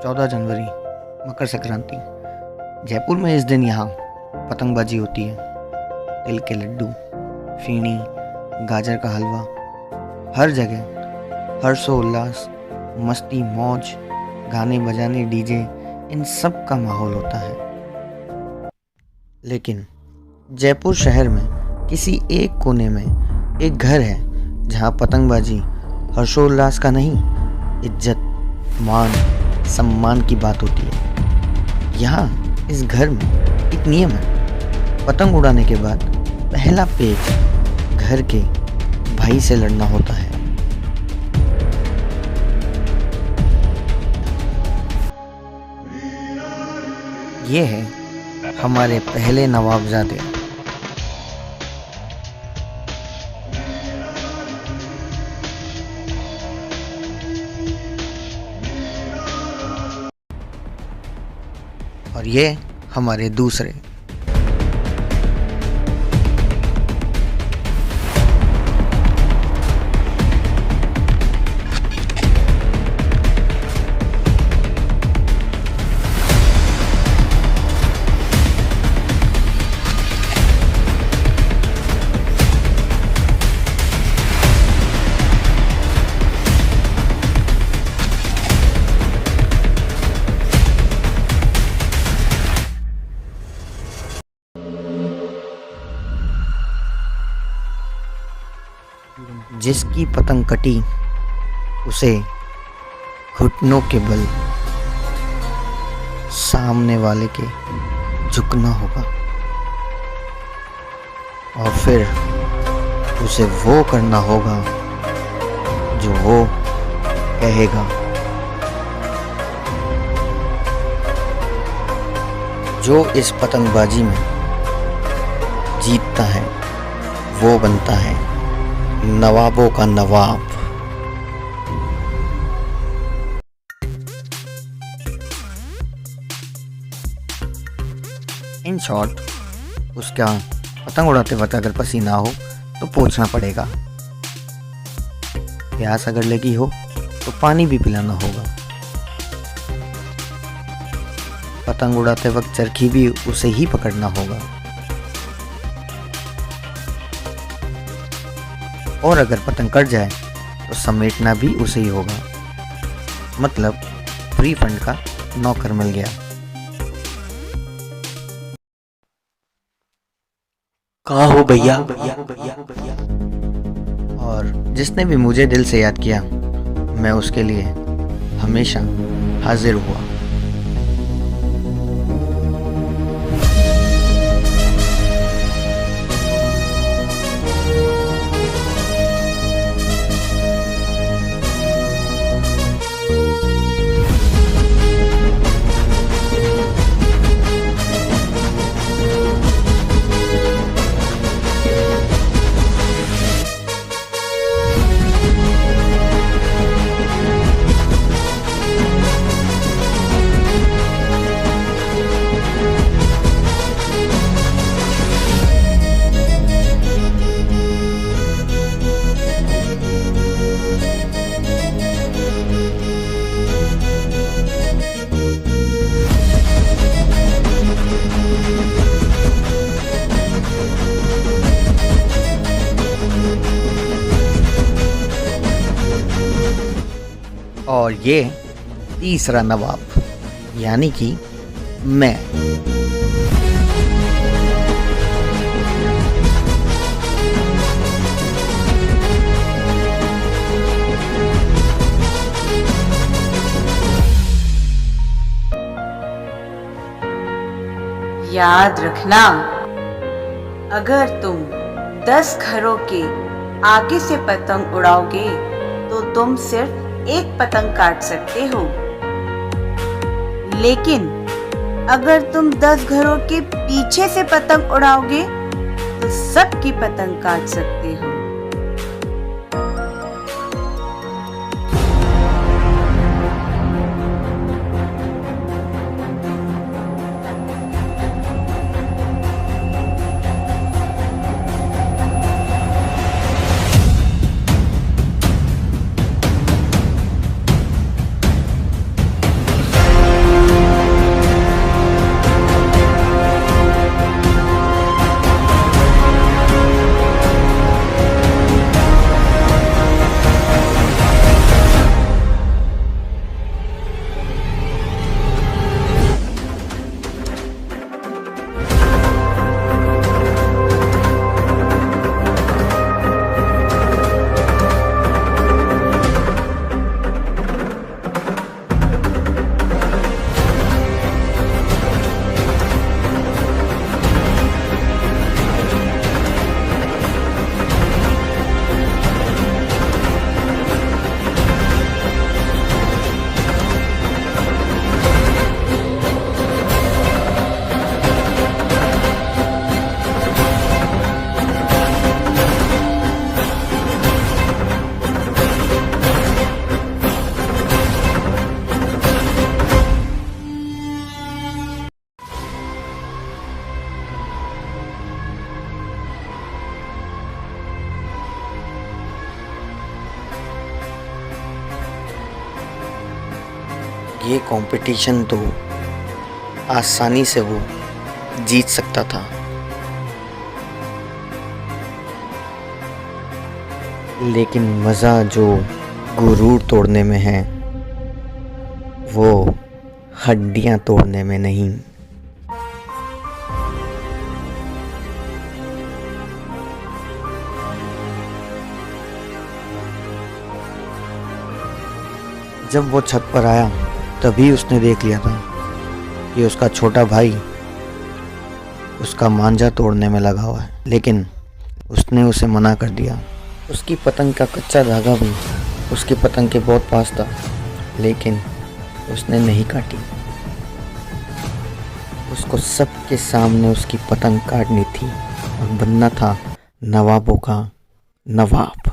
14 जनवरी मकर संक्रांति। जयपुर में इस दिन यहाँ पतंगबाजी होती है। तिल के लड्डू, फीनी, गाजर का हलवा, हर जगह हर्षोल्लास, मस्ती, मौज, गाने बजाने, डीजे, इन सब का माहौल होता है। लेकिन जयपुर शहर में किसी एक कोने में एक घर है जहाँ पतंगबाजी हर्षोल्लास का नहीं, इज्जत, मान, सम्मान की बात होती है। यहाँ इस घर में एक नियम है, पतंग उड़ाने के बाद पहला पेच घर के भाई से लड़ना होता है। ये है हमारे पहले नवाबजादे। और ये हमारे दूसरे। जिसकी पतंग कटी उसे घुटनों के बल सामने वाले के झुकना होगा और फिर उसे वो करना होगा जो वो कहेगा। जो इस पतंगबाजी में जीतता है वो बनता है नवाबों का नवाब। इन शॉर्ट, उसका पतंग उड़ाते वक्त अगर पसीना हो तो पोंछना पड़ेगा। प्यास अगर लगी हो तो पानी भी पिलाना होगा। पतंग उड़ाते वक्त चरखी भी उसे ही पकड़ना होगा। और अगर पतंग कट जाए तो समेटना भी उसे ही होगा। मतलब फ्री फंड का नौकर मिल गया। कहाँ हो भैया? और जिसने भी मुझे दिल से याद किया, मैं उसके लिए हमेशा हाजिर हुआ। और ये तीसरा नवाब यानी कि मैं। याद रखना, अगर तुम 10 घरों के आगे से पतंग उड़ाओगे तो तुम सिर्फ एक पतंग काट सकते हो, लेकिन अगर तुम 10 घरों के पीछे से पतंग उड़ाओगे तो सबकी पतंग काट सकते हो। ये कंपटीशन तो आसानी से वो जीत सकता था, लेकिन मज़ा जो गुरूर तोड़ने में है वो हड्डियां तोड़ने में नहीं। जब वो छत पर आया तभी उसने देख लिया था कि उसका छोटा भाई उसका मांझा तोड़ने में लगा हुआ है, लेकिन उसने उसे मना कर दिया। उसकी पतंग का कच्चा धागा भी उसकी पतंग के बहुत पास था, लेकिन उसने नहीं काटी। उसको सबके सामने उसकी पतंग काटनी थी और बनना था नवाबों का नवाब।